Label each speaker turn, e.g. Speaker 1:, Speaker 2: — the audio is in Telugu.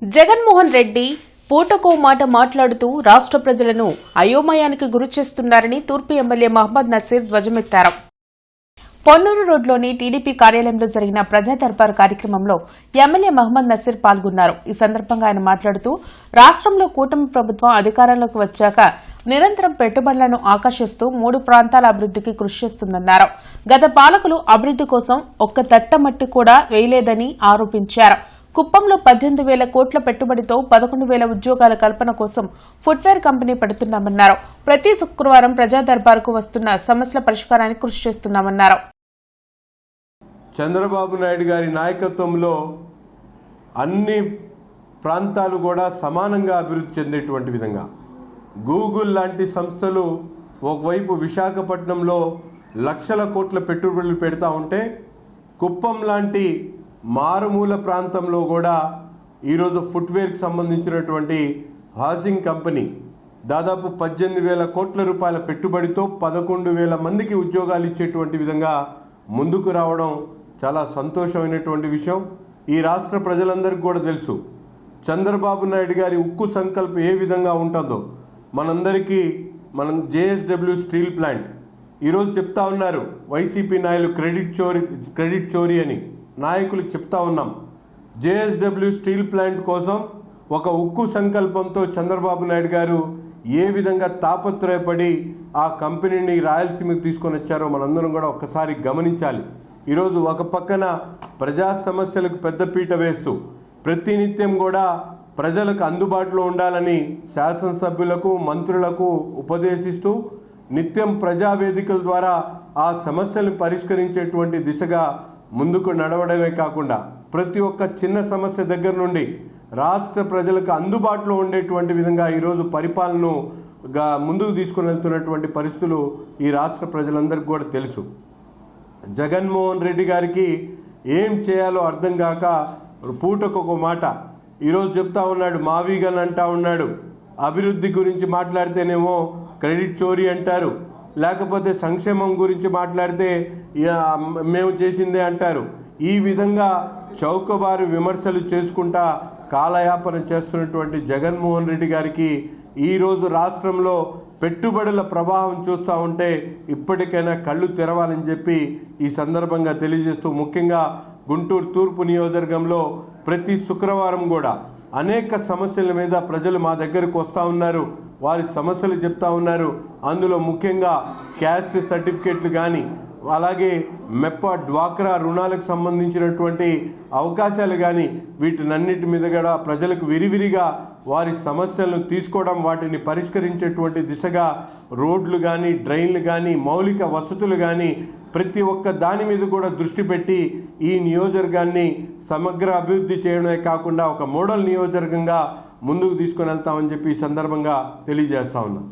Speaker 1: జగన్మోహన్ రెడ్డి పూటకో మాట మాట్లాడుతూ రాష్ట్ర ప్రజలను అయోమయానికి గురిచేస్తున్నారని తూర్పు ఎమ్మెల్యే మహమ్మద్ నసీర్ ధ్వజమెత్తారు. పొన్నూరు రోడ్లోని టీడీపీ కార్యాలయంలో జరిగిన ప్రజా దర్బార్ కార్యక్రమంలో ఎమ్మెల్యే మహమ్మద్ నసీర్ పాల్గొన్నారు. ఈ సందర్భంగా ఆయన మాట్లాడుతూ రాష్ట్రంలో కూటమి ప్రభుత్వం అధికారంలోకి వచ్చాక నిరంతరం పెట్టుబడులను ఆకర్షిస్తూ 3 ప్రాంతాల అభివృద్దికి కృషి చేస్తుందన్నారు. గత పాలకులు అభివృద్ది కోసం ఒక్క తట్టమట్టి కూడా వేయలేదని ఆరోపించారు. కుప్పంలో 18,000 కోట్ల పెట్టుబడితో 11,000 ఉద్యోగాల కల్పన కోసం ఫుట్వేర్ కంపెనీ పెడుతున్నామన్నారు. ప్రతి శుక్రవారం ప్రజా దర్బార్కు వస్తున్న సమస్యల పరిష్కారానికి కృషి చేస్తున్నామన్నారు.
Speaker 2: చంద్రబాబు నాయుడు గారి నాయకత్వంలో అన్ని ప్రాంతాలు కూడా సమానంగా అభివృద్ధి చెందేటువంటి విధంగా గూగుల్ లాంటి సంస్థలు ఒకవైపు విశాఖపట్నంలో లక్షల కోట్ల పెట్టుబడులు పెడతా ఉంటే కుప్పం లాంటి మారుమూల ప్రాంతంలో కూడా ఈరోజు ఫుట్వేర్కి సంబంధించినటువంటి హాసింగ్ కంపెనీ దాదాపు 18,000 కోట్ల రూపాయల పెట్టుబడితో 11,000 మందికి ఉద్యోగాలు ఇచ్చేటువంటి విధంగా ముందుకు రావడం చాలా సంతోషమైనటువంటి విషయం. ఈ రాష్ట్ర ప్రజలందరికీ కూడా తెలుసు చంద్రబాబు నాయుడు గారి ఉక్కు సంకల్పం ఏ విధంగా ఉంటుందో. మనం జేఎస్డబ్ల్యూ స్టీల్ ప్లాంట్ ఈరోజు చెప్తా ఉన్నారు, వైసీపీ నాయకులు క్రెడిట్ చోరీ అని నాయకులకు చెప్తా ఉన్నాం. జేఎస్డబ్ల్యూ స్టీల్ ప్లాంట్ కోసం ఒక ఉక్కు సంకల్పంతో చంద్రబాబు నాయుడు గారు ఏ విధంగా తాపత్రయపడి ఆ కంపెనీని రాయలసీమకు తీసుకొని వచ్చారో మనందరం కూడా ఒక్కసారి గమనించాలి. ఈరోజు ఒక పక్కన ప్రజా సమస్యలకు పెద్దపీట వేస్తూ ప్రతినిత్యం కూడా ప్రజలకు అందుబాటులో ఉండాలని శాసనసభ్యులకు మంత్రులకు ఉపదేశిస్తూ నిత్యం ప్రజావేదికల ద్వారా ఆ సమస్యలను పరిష్కరించేటువంటి దిశగా ముందుకు నడవడమే కాకుండా ప్రతి ఒక్క చిన్న సమస్య దగ్గర నుండి రాష్ట్ర ప్రజలకు అందుబాటులో ఉండేటువంటి విధంగా ఈరోజు పరిపాలనను ముందుకు తీసుకుని వెళ్తున్నటువంటి పరిస్థితులు ఈ రాష్ట్ర ప్రజలందరికీ కూడా తెలుసు. జగన్మోహన్ రెడ్డి గారికి ఏం చేయాలో అర్థం కాక పూటకొక మాట ఈరోజు చెప్తా ఉన్నాడు, మావీగన్ అంటా ఉన్నాడు. అభివృద్ధి గురించి మాట్లాడితేనేమో క్రెడిట్ చోరీ అంటారు, లేకపోతే సంక్షేమం గురించి మాట్లాడితే మేము చేసిందే అంటారు. ఈ విధంగా చౌకబారు విమర్శలు చేసుకుంటా కాలయాపన చేస్తున్నటువంటి జగన్మోహన్ రెడ్డి గారికి ఈరోజు రాష్ట్రంలో పెట్టుబడుల ప్రవాహం చూస్తూ ఉంటే ఇప్పటికైనా కళ్ళు తెరవాలని చెప్పి ఈ సందర్భంగా తెలియజేస్తూ, ముఖ్యంగా గుంటూరు తూర్పు నియోజకవర్గంలో ప్రతి శుక్రవారం కూడా అనేక సమస్యల మీద ప్రజలు మా దగ్గరకు వస్తూ ఉన్నారు, వారి సమస్యలు చెప్తా ఉన్నారు. అందులో ముఖ్యంగా క్యాస్ట్ సర్టిఫికేట్లు కానీ అలాగే మెప్ప డ్వాక్రా రుణాలకు సంబంధించినటువంటి అవకాశాలు కానీ వీటినన్నిటి మీద కూడా ప్రజలకు విరివిరిగా వారి సమస్యలను తీసుకోవడం, వాటిని పరిష్కరించేటువంటి దిశగా రోడ్లు కానీ డ్రైన్లు కానీ మౌలిక వసతులు కానీ ప్రతి ఒక్క దాని మీద కూడా దృష్టి పెట్టి ఈ నియోజకవర్గాన్ని సమగ్ర అభివృద్ధి చేయడమే కాకుండా ఒక మోడల్ నియోజకవర్గంగా ముందుకు తీసుకొని వెళ్తామని చెప్పి ఈ సందర్భంగా తెలియజేస్తా ఉన్నాం.